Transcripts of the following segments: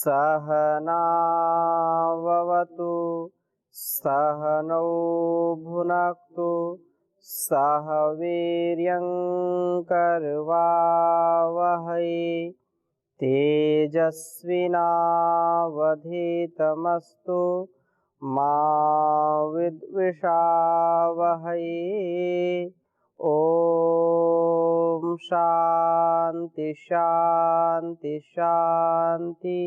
सहनाववतु सहनौ भुनक्तु सह वीर्यं करवावहै तेजस्विनावधीतमस्तु मा विद्विषावहै। ओम शांति शांति शांति।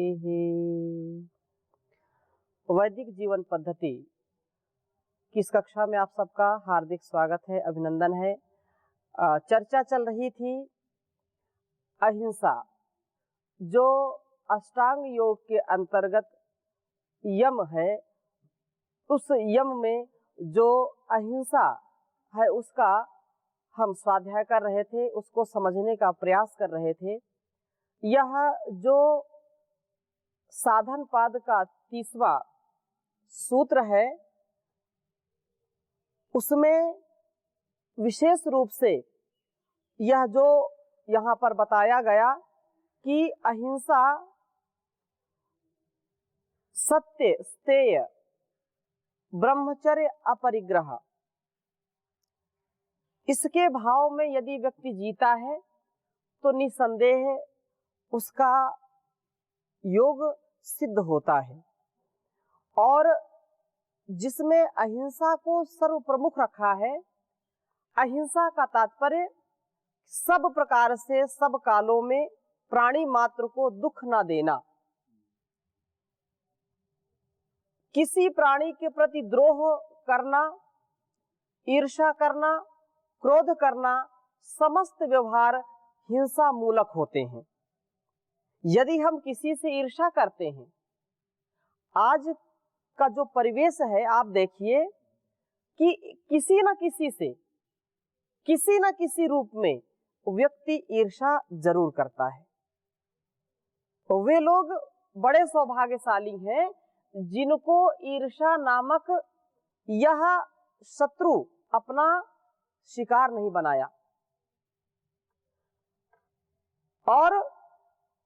वैदिक जीवन पद्धति की इस कक्षा में आप सबका हार्दिक स्वागत है, अभिनंदन है। चर्चा चल रही थी अहिंसा, जो अष्टांग योग के अंतर्गत यम है। उस यम में जो अहिंसा है उसका हम स्वाध्याय कर रहे थे, उसको समझने का प्रयास कर रहे थे। यह जो साधन पाद का 30वां सूत्र है, उसमें विशेष रूप से यह जो यहाँ पर बताया गया कि अहिंसा सत्य स्तेय ब्रह्मचर्य अपरिग्रह, इसके भाव में यदि व्यक्ति जीता है तो निसंदेह उसका योग सिद्ध होता है। और जिसमें अहिंसा को सर्व प्रमुख रखा है, अहिंसा का तात्पर्य सब प्रकार से सब कालों में प्राणी मात्र को दुख न देना, किसी प्राणी के प्रति द्रोह करना, ईर्ष्या करना, क्रोध करना, समस्त व्यवहार हिंसा मूलक होते हैं। यदि हम किसी से ईर्ष्या करते हैं, आज का जो परिवेश है आप देखिए कि किसी न किसी से किसी न किसी रूप में व्यक्ति ईर्ष्या जरूर करता है। तो वे लोग बड़े सौभाग्यशाली हैं जिनको ईर्ष्या नामक यह शत्रु अपना शिकार नहीं बनाया। और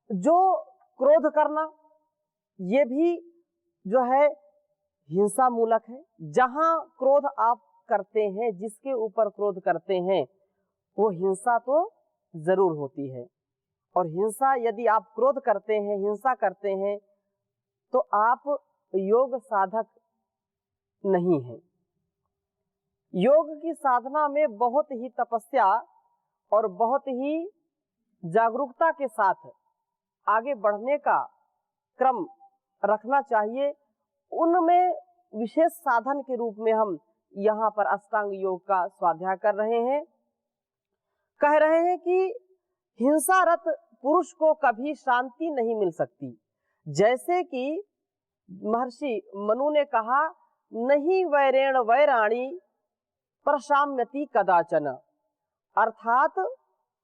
जो क्रोध करना, ये भी जो है हिंसा मूलक है। जहां क्रोध आप करते हैं, जिसके ऊपर क्रोध करते हैं, वो हिंसा तो जरूर होती है। और हिंसा यदि आप क्रोध करते हैं, हिंसा करते हैं, तो आप योग साधक नहीं हैं। योग की साधना में बहुत ही तपस्या और बहुत ही जागरूकता के साथ आगे बढ़ने का क्रम रखना चाहिए। उनमें विशेष साधन के रूप में हम यहाँ पर अष्टांग योग का स्वाध्याय कर रहे हैं। कह रहे हैं कि हिंसारत पुरुष को कभी शांति नहीं मिल सकती। जैसे कि महर्षि मनु ने कहा, नहीं वैरेण वैराणी प्रशाम्यति कदाचन, अर्थात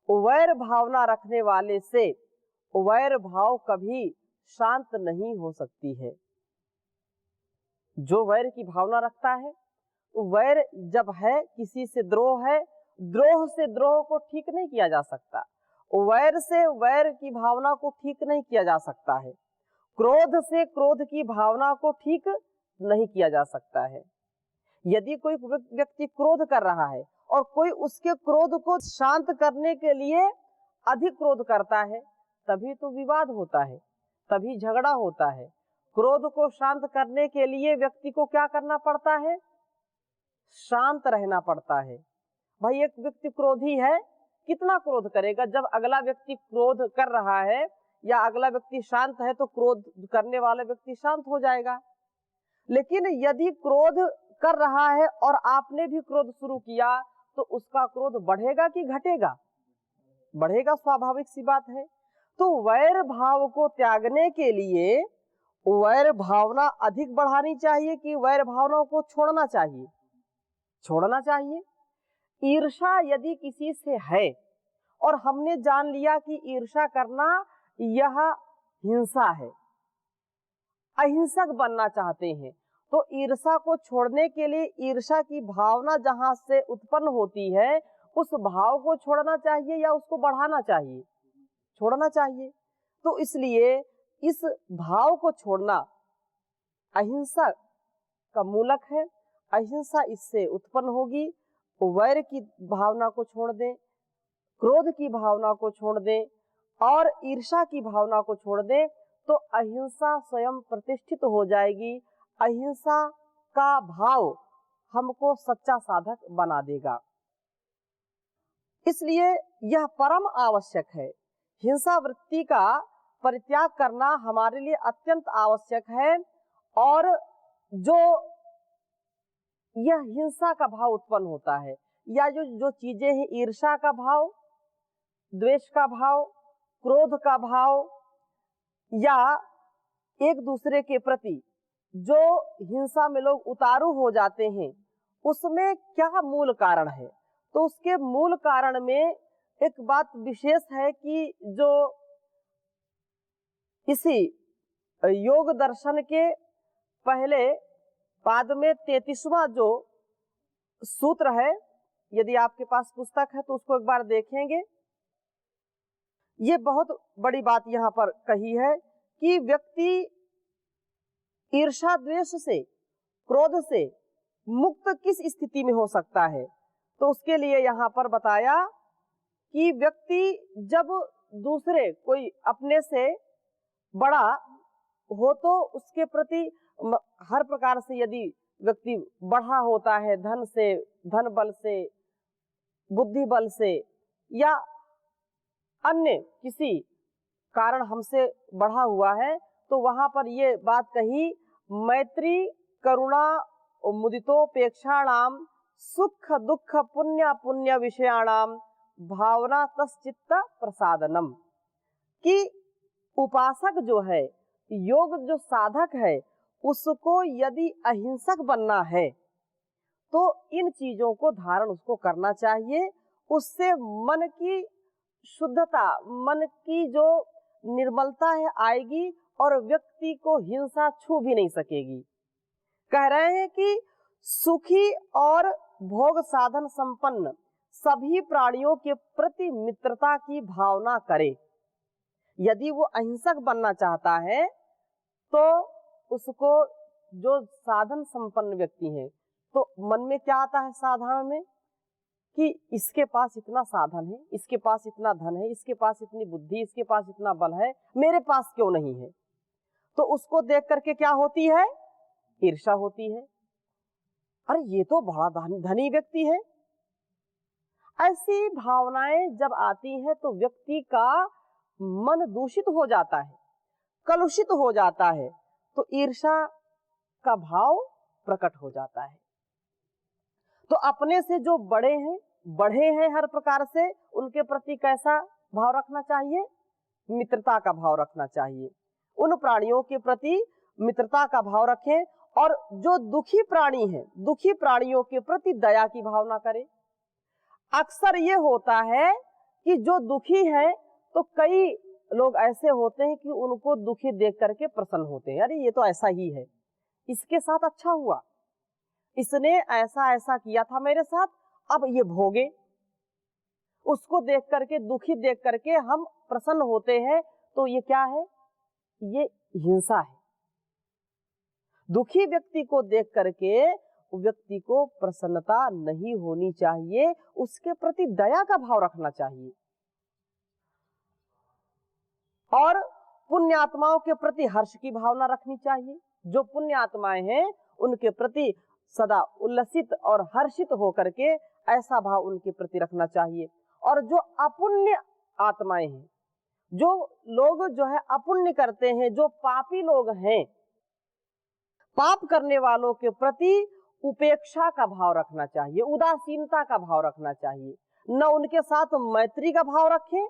वैर भावना रखने वाले से वैर भाव कभी शांत नहीं हो सकती है। जो वैर की भावना रखता है, वैर जब है, किसी से द्रोह है, द्रोह से द्रोह को ठीक नहीं किया जा सकता, वैर से वैर की भावना को ठीक नहीं किया जा सकता है, क्रोध से क्रोध की भावना को ठीक नहीं किया जा सकता है। यदि कोई व्यक्ति क्रोध कर रहा है और कोई उसके क्रोध को शांत करने के लिए अधिक क्रोध करता है, तभी तो विवाद होता है, तभी झगड़ा होता है। क्रोध को शांत करने के लिए व्यक्ति को क्या करना पड़ता है? शांत रहना पड़ता है। भाई एक व्यक्ति क्रोधी है, कितना क्रोध करेगा? जब अगला व्यक्ति क्रोध कर रहा है या अगला व्यक्ति शांत है तो क्रोध करने वाला व्यक्ति शांत हो जाएगा। लेकिन यदि क्रोध कर रहा है और आपने भी क्रोध शुरू किया तो उसका क्रोध बढ़ेगा कि घटेगा? बढ़ेगा, स्वाभाविक सी बात है। तो वैर भाव को त्यागने के लिए वैर भावना अधिक बढ़ानी चाहिए कि वैर भावनाओं को छोड़ना चाहिए? छोड़ना चाहिए। ईर्ष्या यदि किसी से है और हमने जान लिया कि ईर्ष्या करना यह हिंसा है, अहिंसक बनना चाहते हैं, तो ईर्ष्या को छोड़ने के लिए ईर्ष्या की भावना जहां से उत्पन्न होती है, उस भाव को छोड़ना चाहिए या उसको बढ़ाना चाहिए? छोड़ना चाहिए। तो इसलिए इस भाव को छोड़ना अहिंसा का मूलक है। अहिंसा इससे उत्पन्न होगी। वैर की भावना को छोड़ दें, क्रोध की भावना को छोड़ दें और ईर्ष्या की भावना को छोड़ दें तो अहिंसा स्वयं प्रतिष्ठित हो जाएगी। अहिंसा का भाव हमको सच्चा साधक बना देगा। इसलिए यह परम आवश्यक है। हिंसा वृत्ति का परित्याग करना हमारे लिए अत्यंत आवश्यक है। और जो यह हिंसा का भाव उत्पन्न होता है या जो चीजें हैं, ईर्ष्या का भाव, द्वेष का भाव, क्रोध का भाव या एक दूसरे के प्रति जो हिंसा में लोग उतारू हो जाते हैं, उसमें क्या मूल कारण है? तो उसके मूल कारण में एक बात विशेष है कि जो इसी योग दर्शन के पहले पाद में 33वां जो सूत्र है, यदि आपके पास पुस्तक है तो उसको एक बार देखेंगे। ये बहुत बड़ी बात यहाँ पर कही है कि व्यक्ति ईर्ष्या द्वेष से, क्रोध से मुक्त किस स्थिति में हो सकता है। तो उसके लिए यहाँ पर बताया कि व्यक्ति जब दूसरे कोई अपने से बड़ा हो तो उसके प्रति हर प्रकार से यदि व्यक्ति बढ़ा होता है, धन से, धन बल से, बुद्धि बल से या अन्य किसी कारण हमसे बढ़ा हुआ है, तो वहां पर ये बात कही, मैत्री करुणा मुदितोपेक्षाणाम सुख दुख पुण्य पुण्य विषयाणाम भावना तश्चित्त प्रसादनम, कि उपासक जो है, योग जो साधक है, उसको यदि अहिंसक बनना है तो इन चीजों को धारण उसको करना चाहिए। उससे मन की शुद्धता, मन की जो निर्मलता है आएगी और व्यक्ति को हिंसा छू भी नहीं सकेगी। कह रहे हैं कि सुखी और भोग साधन संपन्न सभी प्राणियों के प्रति मित्रता की भावना करे। यदि वो अहिंसक बनना चाहता है तो उसको, जो साधन संपन्न व्यक्ति है, तो मन में क्या आता है साधारण में कि इसके पास इतना साधन है, इसके पास इतना धन है, इसके पास इतनी बुद्धि, इसके पास इतना बल है, मेरे पास क्यों नहीं है? तो उसको देख करके क्या होती है? ईर्ष्या होती है। अरे ये तो बड़ा धनी व्यक्ति है। ऐसी भावनाएं जब आती हैं तो व्यक्ति का मन दूषित हो जाता है, कलुषित हो जाता है, तो ईर्ष्या का भाव प्रकट हो जाता है। तो अपने से जो बड़े हैं, बढ़े हैं हर प्रकार से, उनके प्रति कैसा भाव रखना चाहिए? मित्रता का भाव रखना चाहिए। उन प्राणियों के प्रति मित्रता का भाव रखें और जो दुखी प्राणी हैं, दुखी प्राणियों के प्रति दया की भावना करें। अक्सर ये होता है कि जो दुखी है तो कई लोग ऐसे होते हैं कि उनको दुखी देख करके प्रसन्न होते हैं। अरे ये तो ऐसा ही है, इसके साथ अच्छा हुआ, इसने ऐसा ऐसा किया था मेरे साथ, अब ये भोगे। उसको देख करके, दुखी देख करके हम प्रसन्न होते हैं, तो ये क्या है? ये हिंसा है। दुखी व्यक्ति को देख करके व्यक्ति को प्रसन्नता नहीं होनी चाहिए, उसके प्रति दया का भाव रखना चाहिए। और पुण्यात्माओं के प्रति हर्ष की भावना रखनी चाहिए। जो पुण्य आत्माएं हैं उनके प्रति सदा उल्लसित और हर्षित होकर के ऐसा भाव उनके प्रति रखना चाहिए। और जो अपुण्य आत्माएं हैं, जो लोग जो है अपुण्य करते हैं, जो पापी लोग हैं, पाप करने वालों के प्रति उपेक्षा का भाव रखना चाहिए, उदासीनता का भाव रखना चाहिए। न उनके साथ मैत्री का भाव रखें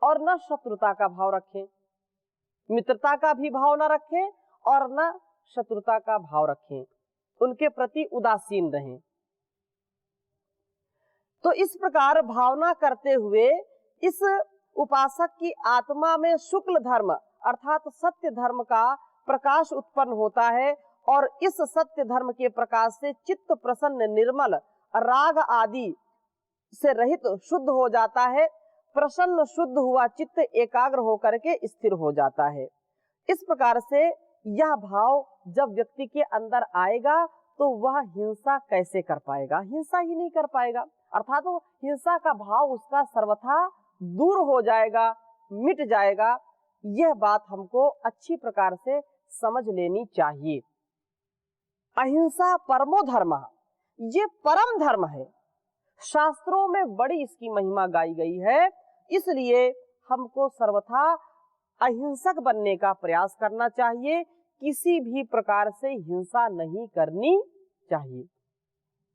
और न शत्रुता का भाव रखें, मित्रता का भी भाव न रखें और न शत्रुता का भाव रखें, उनके प्रति उदासीन रहें। तो इस प्रकार भावना करते हुए इस उपासक की आत्मा में शुक्ल धर्म अर्थात सत्य धर्म का प्रकाश उत्पन्न होता है और इस सत्य धर्म के प्रकाश से चित्त प्रसन्न, निर्मल, राग आदि से रहित शुद्ध हो जाता है। प्रसन्न शुद्ध हुआ चित्त एकाग्र होकर के स्थिर हो जाता है। इस प्रकार से यह भाव जब व्यक्ति के अंदर आएगा तो वह हिंसा कैसे कर पाएगा, हिंसा ही नहीं कर पाएगा, अर्थात वो हिंसा का भाव उसका सर्वथा दूर हो जाएगा, मिट जाएगा। यह बात हमको अच्छी प्रकार से समझ लेनी चाहिए। अहिंसा परमो धर्म, ये परम धर्म है, शास्त्रों में बड़ी इसकी महिमा गाई गई है। इसलिए हमको सर्वथा अहिंसक बनने का प्रयास करना चाहिए, किसी भी प्रकार से हिंसा नहीं करनी चाहिए।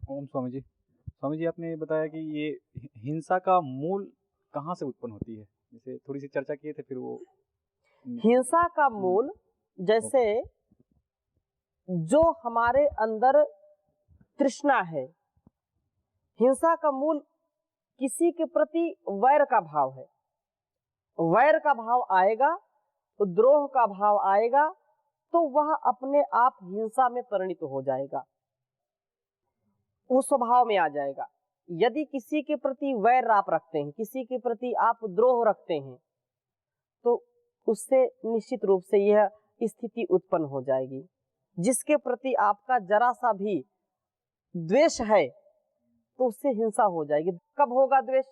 ओम स्वामी जी। स्वामी जी, आपने बताया कि ये हिंसा का मूल कहाँ से उत्पन्न होती है, जैसे थोड़ी सी चर्चा किए थे, फिर वो हिंसा का मूल जैसे जो हमारे अंदर तृष्णा है, हिंसा का मूल किसी के प्रति वैर का भाव है, वैर का भाव आएगा तो द्रोह का भाव आएगा तो वह अपने आप हिंसा में परिणित हो जाएगा, उस स्वभाव में आ जाएगा। यदि किसी के प्रति वैर आप रखते हैं, किसी के प्रति आप द्रोह रखते हैं, तो उससे निश्चित रूप से यह स्थिति उत्पन्न हो जाएगी। जिसके प्रति आपका जरा सा भी द्वेष है तो उससे हिंसा हो जाएगी। कब होगा द्वेष?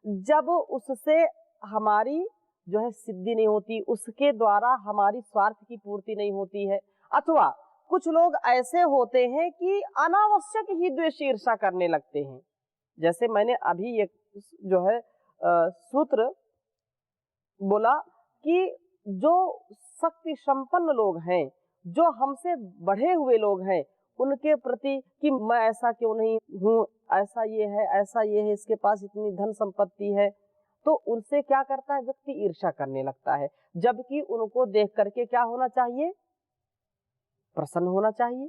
जब उससे हमारी जो है सिद्धि नहीं होती, उसके द्वारा हमारी स्वार्थ की पूर्ति नहीं होती है। अथवा कुछ लोग ऐसे होते हैं कि अनावश्यक ही द्वेष ईर्षा करने लगते हैं। जैसे मैंने अभी एक जो है सूत्र बोला कि जो शक्ति संपन्न लोग हैं, जो हमसे बढ़े हुए लोग हैं, उनके प्रति कि मैं ऐसा क्यों नहीं हूँ, ऐसा ये है, ऐसा ये है, इसके पास इतनी धन संपत्ति है, तो उनसे क्या करता है व्यक्ति, ईर्ष्या करने लगता है। जबकि उनको देख करके क्या होना चाहिए, प्रसन्न होना चाहिए।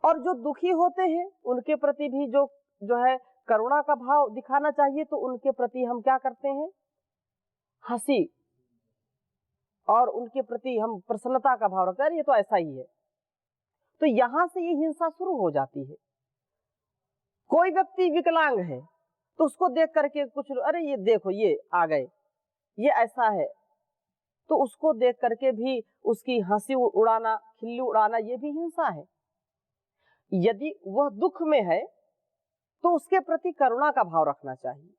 और जो दुखी होते हैं उनके प्रति भी जो है करुणा का भाव दिखाना चाहिए। तो उनके प्रति हम क्या करते हैं, हंसी, और उनके प्रति हम प्रसन्नता का भाव रखते हैं, ये तो ऐसा ही है। तो यहां से ये हिंसा शुरू हो जाती है। कोई व्यक्ति विकलांग है तो उसको देख करके कुछ, अरे ये देखो ये आ गए, ये ऐसा है, तो उसको देख करके भी उसकी हंसी उड़ाना, खिल्ली उड़ाना, ये भी हिंसा है। यदि वह दुख में है तो उसके प्रति करुणा का भाव रखना चाहिए।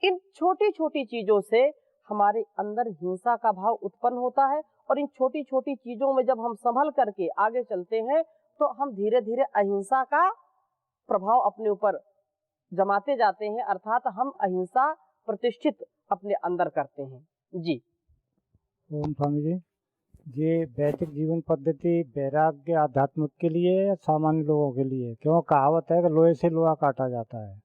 इन छोटी छोटी चीजों से हमारे अंदर हिंसा का भाव उत्पन्न होता है, और इन छोटी छोटी चीजों में जब हम संभल करके आगे चलते हैं तो हम धीरे धीरे अहिंसा का प्रभाव अपने ऊपर जमाते जाते हैं, अर्थात हम अहिंसा प्रतिष्ठित अपने अंदर करते हैं। जी ओम स्वामी जी, ये वैदिक जीवन पद्धति वैराग्य आध्यात्मिक के लिए या सामान्य लोगों के लिए? क्यों कहावत है कि लोहे से लोहा काटा जाता है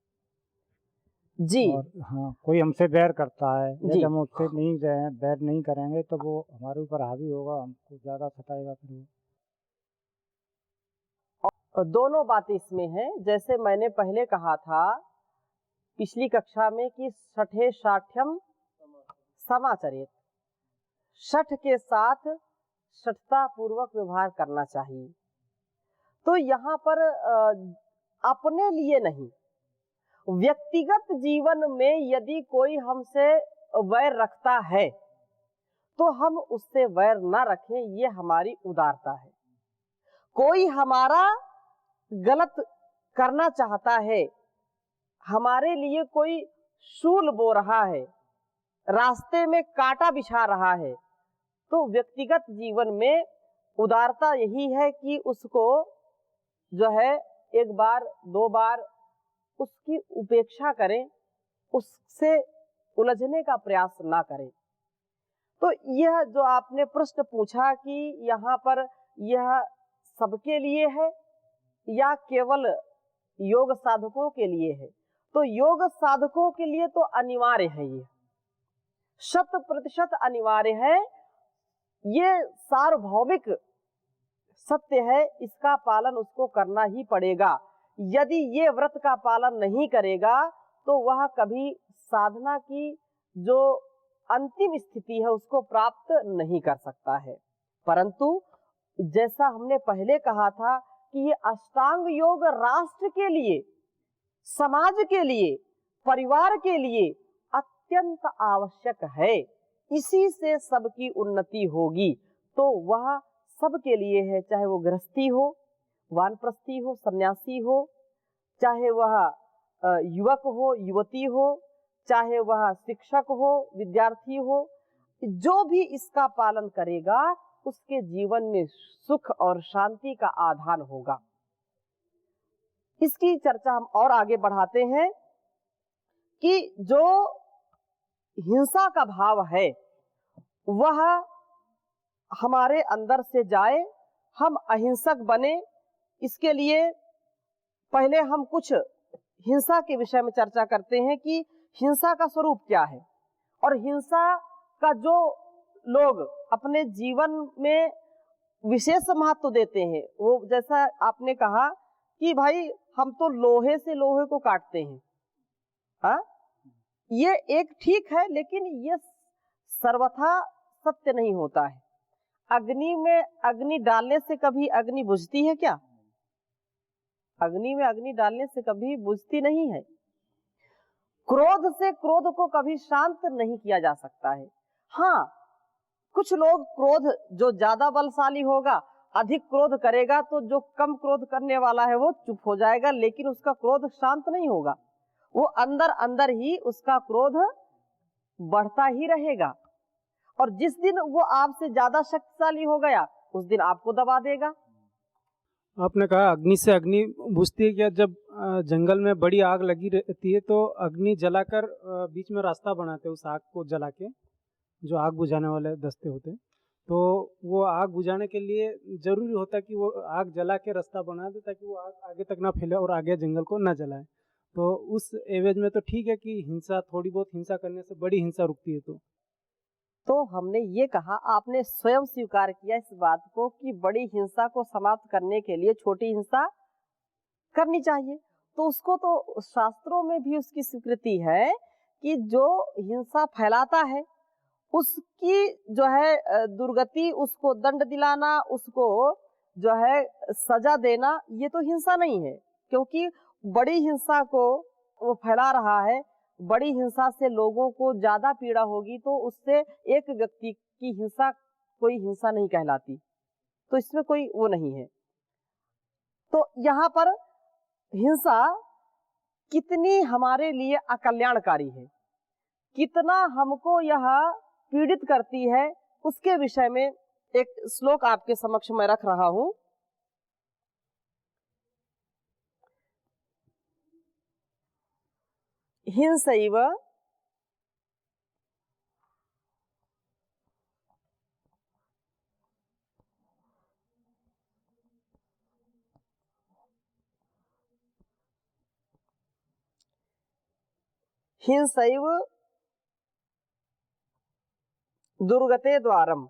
जी। और हाँ, कोई हमसे बैर करता है, जी। यदि हम उससे नहीं बैर नहीं करेंगे तो वो हमारे ऊपर हावी होगा, हमको ज्यादा सताएगा। फिर दोनों बातें इसमें हैं। जैसे मैंने पहले कहा था पिछली कक्षा में कि सठे साठ्यम समाचरित, सठ के साथ सठता पूर्वक व्यवहार करना चाहिए। तो यहाँ पर अपने लिए नहीं, व्यक्तिगत जीवन में यदि कोई हमसे वैर रखता है तो हम उससे वैर ना रखें, ये हमारी उदारता है। कोई हमारा गलत करना चाहता है, हमारे लिए कोई शूल बो रहा है, रास्ते में कांटा बिछा रहा है, तो व्यक्तिगत जीवन में उदारता यही है कि उसको जो है एक बार दो बार उसकी उपेक्षा करें, उससे उलझने का प्रयास ना करें। तो यह जो आपने प्रश्न पूछा कि यहाँ पर यह सबके लिए है या केवल योग साधकों के लिए है, तो योग साधकों के लिए तो अनिवार्य है, ये 100% अनिवार्य है। ये सार्वभौमिक सत्य है, इसका पालन उसको करना ही पड़ेगा। यदि ये व्रत का पालन नहीं करेगा तो वह कभी साधना की जो अंतिम स्थिति है उसको प्राप्त नहीं कर सकता है। परंतु जैसा हमने पहले कहा था कि ये अष्टांग योग राष्ट्र के लिए, समाज के लिए, परिवार के लिए अत्यंत आवश्यक है। इसी से सबकी उन्नति होगी। तो वह सबके लिए है, चाहे वो गृहस्थी हो, वानप्रस्थी हो, सन्यासी हो, चाहे वह युवक हो, युवती हो, चाहे वह शिक्षक हो, विद्यार्थी हो, जो भी इसका पालन करेगा उसके जीवन में सुख और शांति का आधान होगा। इसकी चर्चा हम और आगे बढ़ाते हैं कि जो हिंसा का भाव है वह हमारे अंदर से जाए, हम अहिंसक बने। इसके लिए पहले हम कुछ हिंसा के विषय में चर्चा करते हैं कि हिंसा का स्वरूप क्या है, और हिंसा का जो लोग अपने जीवन में विशेष महत्व देते हैं, वो जैसा आपने कहा कि भाई हम तो लोहे से लोहे को काटते हैं, हाँ, ये एक ठीक है, लेकिन ये सर्वथा सत्य नहीं होता है। अग्नि में अग्नि डालने से कभी अग्नि बुझती है क्या? अग्नि में अग्नि डालने से कभी बुझती नहीं है। क्रोध से क्रोध को कभी शांत नहीं किया जा सकता है। हाँ, कुछ लोग क्रोध, जो ज्यादा बलशाली होगा, अधिक क्रोध करेगा, तो जो कम क्रोध करने वाला है वो चुप हो जाएगा, लेकिन उसका क्रोध शांत नहीं होगा, वो अंदर अंदर ही उसका क्रोध बढ़ता ही रहेगा। और जिस दिन वो आपसे ज्यादा शक्तिशाली हो गया उस दिन आपको दबा देगा। आपने कहा अग्नि से अग्नि बुझती है क्या? जब जंगल में बड़ी आग लगी रहती है तो अग्नि जलाकर बीच में रास्ता बनाते हैं उस आग को जला के, जो आग बुझाने वाले दस्ते होते हैं, तो वो आग बुझाने के लिए जरूरी होता है कि वो आग जला के रास्ता बना दे ताकि वो आग आगे तक ना फैले और आगे जंगल को ना जलाए। तो उस एवज में तो ठीक है कि हिंसा, थोड़ी बहुत हिंसा करने से बड़ी हिंसा रुकती है। तो हमने ये कहा, आपने स्वयं स्वीकार किया इस बात को कि बड़ी हिंसा को समाप्त करने के लिए छोटी हिंसा करनी चाहिए। तो उसको तो शास्त्रों में भी उसकी स्वीकृति है कि जो हिंसा फैलाता है उसकी जो है दुर्गति, उसको दंड दिलाना, उसको जो है सजा देना, ये तो हिंसा नहीं है। क्योंकि बड़ी हिंसा को वो फैला रहा है, बड़ी हिंसा से लोगों को ज्यादा पीड़ा होगी, तो उससे एक व्यक्ति की हिंसा कोई हिंसा नहीं कहलाती, तो इसमें कोई वो नहीं है। तो यहाँ पर हिंसा कितनी हमारे लिए अकल्याणकारी है, कितना हमको यह पीड़ित करती है, उसके विषय में एक श्लोक आपके समक्ष में रख रहा हूं। हिंसैव हिंसैव दुर्गते द्वारम।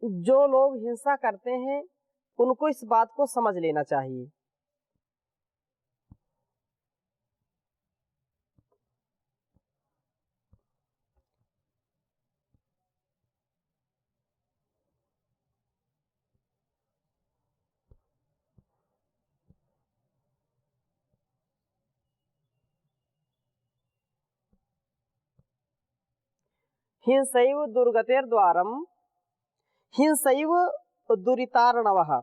जो लोग हिंसा करते हैं उनको इस बात को समझ लेना चाहिए। हिंसैव दुर्गतेर्द्वारम हिंसैव दुरितार्णवः।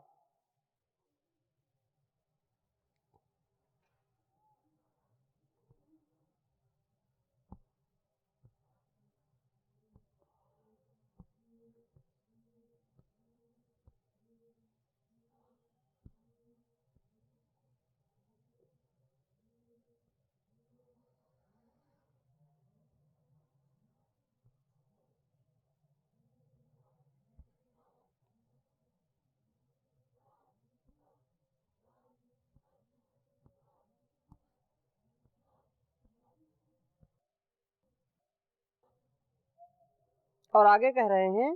और आगे कह रहे हैं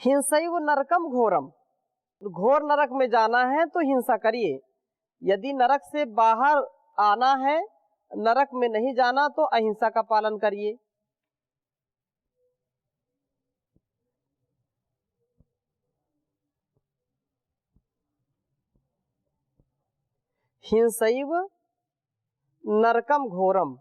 हिंसैव नरकम घोरम। घोर नरक में जाना है तो हिंसा करिए, यदि नरक से बाहर आना है, नरक में नहीं जाना, तो अहिंसा का पालन करिए। हिंसैव नरकम घोरम,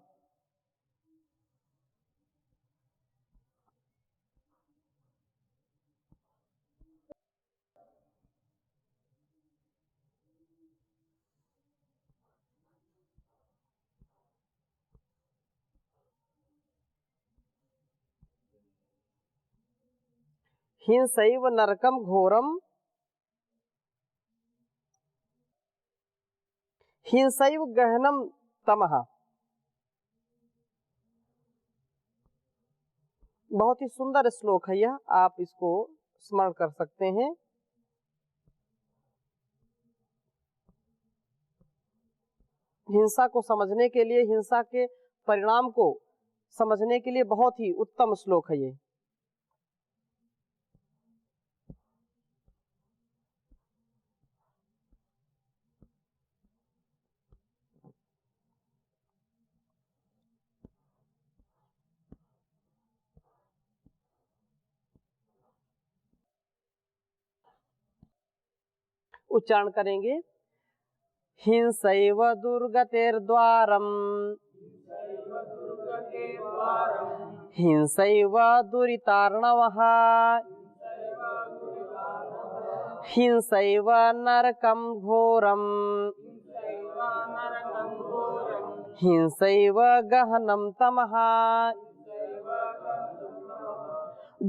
हिंसैव नरकम घोरम हिंसैव गहनम तमः। बहुत ही सुंदर श्लोक है यह, आप इसको स्मरण कर सकते हैं। हिंसा को समझने के लिए, हिंसा के परिणाम को समझने के लिए बहुत ही उत्तम श्लोक है ये। उच्चारण करेंगे। हिंसैव दुर्गतेर्द्वारम हिंसैव दुरितार्णवः हिंसैव नरकं घोरम हिंसैव गहनम तमः।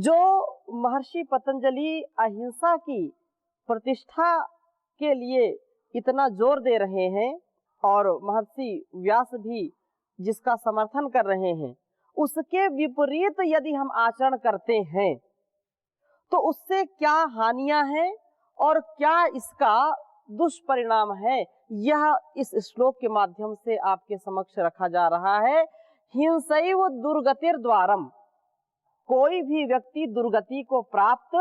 जो महर्षि पतंजलि अहिंसा की प्रतिष्ठा के लिए इतना जोर दे रहे हैं और महर्षि व्यास भी जिसका समर्थन कर रहे हैं, उसके विपरीत यदि हम आचरण करते हैं तो उससे क्या हानियां हैं और क्या इसका दुष्परिणाम है, यह इस श्लोक के माध्यम से आपके समक्ष रखा जा रहा है। हिंसैव दुर्गतिर्द्वारम, कोई भी व्यक्ति दुर्गति को प्राप्त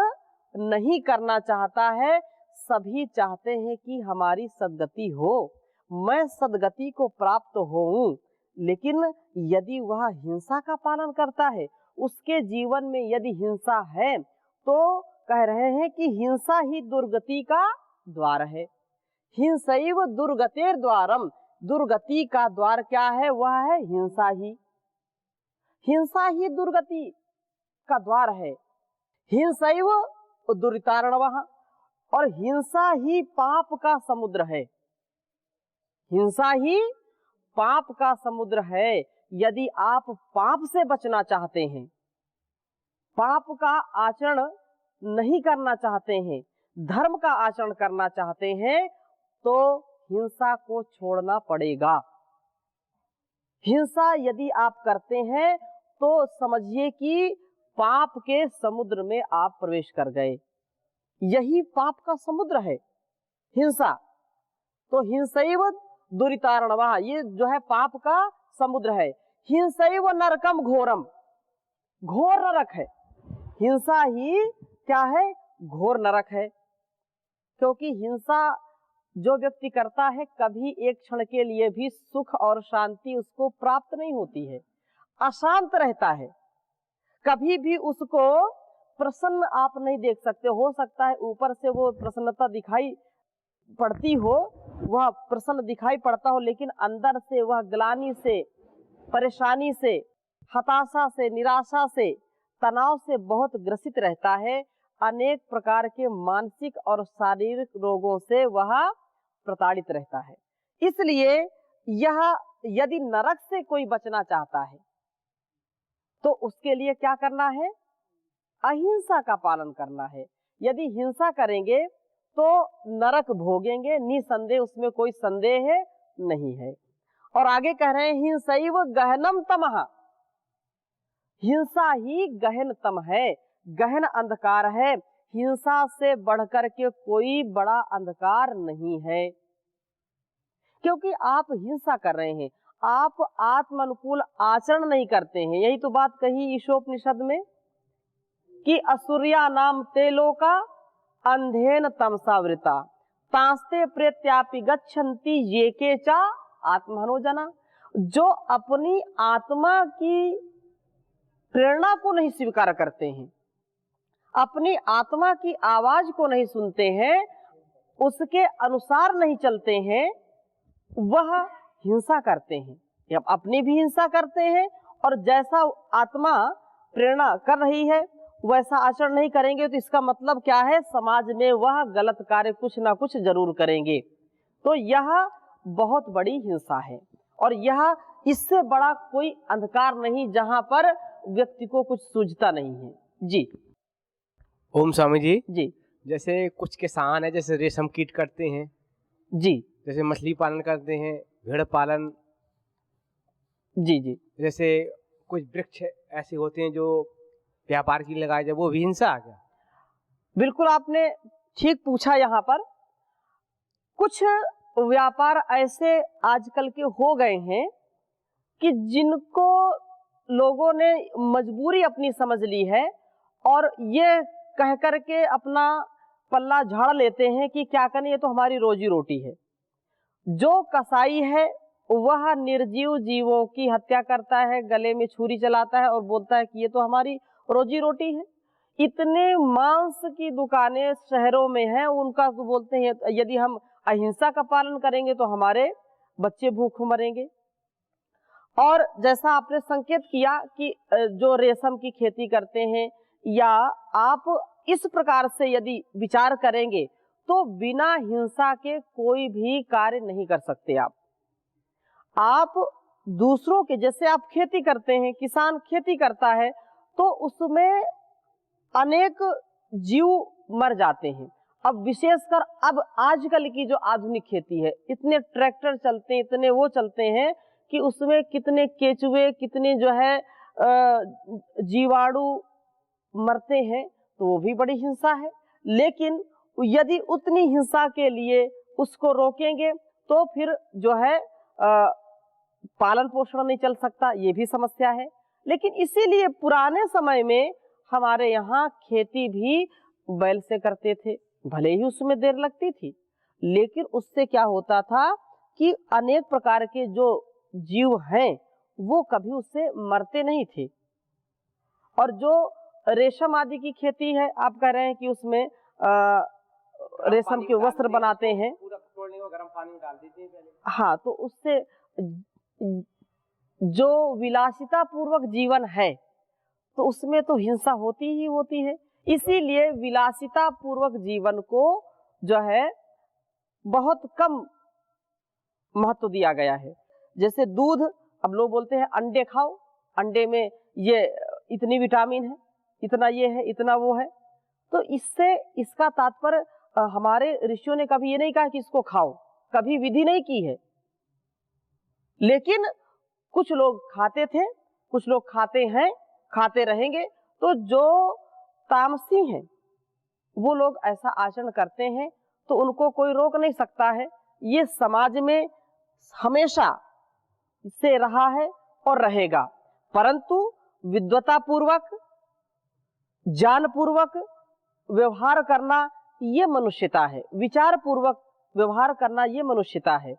नहीं करना चाहता है, सभी चाहते हैं कि हमारी सद्गति हो, मैं सद्गति को प्राप्त होऊं। लेकिन यदि वह हिंसा का पालन करता है, उसके जीवन में यदि हिंसा है, तो कह रहे हैं कि हिंसा ही दुर्गति का द्वार है। हिंसैव दुर्गतेर द्वारम, दुर्गति का द्वार क्या है? वह है हिंसा ही। हिंसा ही दुर्गति का द्वार है। हिंसैव दुरितार्णवः, और हिंसा ही पाप का समुद्र है। हिंसा ही पाप का समुद्र है। यदि आप पाप से बचना चाहते हैं, पाप का आचरण नहीं करना चाहते हैं, धर्म का आचरण करना चाहते हैं, तो हिंसा को छोड़ना पड़ेगा। हिंसा यदि आप करते हैं तो समझिए कि पाप के समुद्र में आप प्रवेश कर गए। यही पाप का समुद्र है हिंसा। तो हिंसैव दुरितार्णवः, ये जो है पाप का समुद्र है। हिंसैव नरकम घोरम, घोर नरक है। हिंसा ही क्या है? घोर नरक है। क्योंकि हिंसा जो व्यक्ति करता है, कभी एक क्षण के लिए भी सुख और शांति उसको प्राप्त नहीं होती है, अशांत रहता है। कभी भी उसको प्रसन्न आप नहीं देख सकते। हो सकता है ऊपर से वो प्रसन्नता दिखाई पड़ती हो, वह प्रसन्न दिखाई पड़ता हो, लेकिन अंदर से वह ग्लानि से, परेशानी से, हताशा से, निराशा से, तनाव से बहुत ग्रसित रहता है। अनेक प्रकार के मानसिक और शारीरिक रोगों से वह प्रताड़ित रहता है। इसलिए यह यदि नरक से कोई बचना चाहता है तो उसके लिए क्या करना है? अहिंसा का पालन करना है। यदि हिंसा करेंगे तो नरक भोगेंगे, निसंदेह, उसमें कोई संदेह नहीं है। और आगे कह रहे हैं हिंसैव गहनम तमः, हिंसा ही गहनतम है, गहन अंधकार है। हिंसा से बढ़कर के कोई बड़ा अंधकार नहीं है। क्योंकि आप हिंसा कर रहे हैं, आप आत्म अनुकूल आचरण नहीं करते हैं। यही तो बात कही ईशोपनिषद में कि असुर्या नाम ते लोका अंधेन तमसावृता तास्ते प्रेत्यापि गच्छन्ति ये के चा आत्महनो जना। जो अपनी आत्मा की प्रेरणा को नहीं स्वीकार करते हैं, अपनी आत्मा की आवाज को नहीं सुनते हैं, उसके अनुसार नहीं चलते हैं, वह हिंसा करते हैं। जब अपनी भी हिंसा करते हैं और जैसा आत्मा प्रेरणा कर रही है वैसा आचरण नहीं करेंगे, तो इसका मतलब क्या है? समाज में वह गलत कार्य कुछ ना कुछ जरूर करेंगे। तो यह बहुत बड़ी हिंसा है और यह इससे बड़ा कोई अंधकार नहीं जहां पर व्यक्ति को कुछ सूझता नहीं है। जी ओम स्वामी जी, जी जैसे कुछ किसान है जैसे रेशम कीट करते हैं, जी जैसे मछली पालन करते हैं, भेड़ पालन, जी जी जैसे कुछ वृक्ष ऐसे होते हैं जो व्यापार के लिए लगाए जाए, वो भी हिंसा है क्या? बिल्कुल आपने ठीक पूछा। यहाँ पर कुछ व्यापार ऐसे आजकल के हो गए हैं कि जिनको लोगों ने मजबूरी अपनी समझ ली है और ये कह कर के अपना पल्ला झाड़ लेते हैं कि क्या करें, ये तो हमारी रोजी रोटी है। जो कसाई है वह निर्जीव जीवों की हत्या करता है, गले में छुरी चलाता है और बोलता है कि ये तो हमारी रोजी रोटी है। इतने मांस की दुकानें शहरों में हैं, उनका तो बोलते हैं यदि हम अहिंसा का पालन करेंगे तो हमारे बच्चे भूख मरेंगे। और जैसा आपने संकेत किया कि जो रेशम की खेती करते हैं, या आप इस प्रकार से यदि विचार करेंगे तो बिना हिंसा के कोई भी कार्य नहीं कर सकते। आप दूसरों के, जैसे आप खेती करते हैं, किसान खेती करता है तो उसमें अनेक जीव मर जाते हैं। अब विशेषकर अब आजकल की जो आधुनिक खेती है, इतने ट्रैक्टर चलते हैं, इतने वो चलते हैं कि उसमें कितने केचुए, कितने जो है जीवाणु मरते हैं, तो वो भी बड़ी हिंसा है। लेकिन यदि उतनी हिंसा के लिए उसको रोकेंगे तो फिर जो है पालन पोषण नहीं चल सकता, ये भी समस्या है। लेकिन इसीलिए पुराने समय में हमारे यहाँ खेती भी बैल से करते थे, भले ही उसमें देर लगती थी, लेकिन उससे क्या होता था कि अनेक प्रकार के जो जीव हैं वो कभी उससे मरते नहीं थे। और जो रेशम आदि की खेती है, आप कह रहे हैं कि उसमें रेशम के वस्त्र बनाते हैं, पूरा तोड़ने को गर्म पानी में डाल देते हैं पहले। हाँ, तो उससे जो विलासिता पूर्वक जीवन है तो उसमें तो हिंसा होती ही होती है। इसीलिए विलासिता पूर्वक जीवन को जो है बहुत कम महत्व दिया गया है। जैसे दूध, अब लोग बोलते हैं अंडे खाओ, अंडे में ये इतनी विटामिन है, इतना ये है, इतना वो है। तो इससे इसका तात्पर्य हमारे ऋषियों ने कभी ये नहीं कहा कि इसको खाओ, कभी विधि नहीं की है। लेकिन कुछ लोग खाते थे, कुछ लोग खाते हैं, खाते रहेंगे। तो जो तामसी हैं वो लोग ऐसा आचरण करते हैं तो उनको कोई रोक नहीं सकता है। ये समाज में हमेशा से रहा है और रहेगा। परंतु विद्वता पूर्वक, ज्ञान पूर्वक व्यवहार करना ये मनुष्यता है, विचार पूर्वक व्यवहार करना ये मनुष्यता है।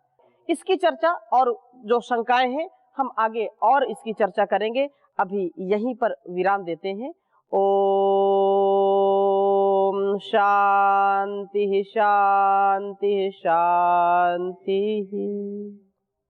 इसकी चर्चा और जो शंकाएं हैं हम आगे और इसकी चर्चा करेंगे। अभी यहीं पर विराम देते हैं। ओम शांति शांति शांति।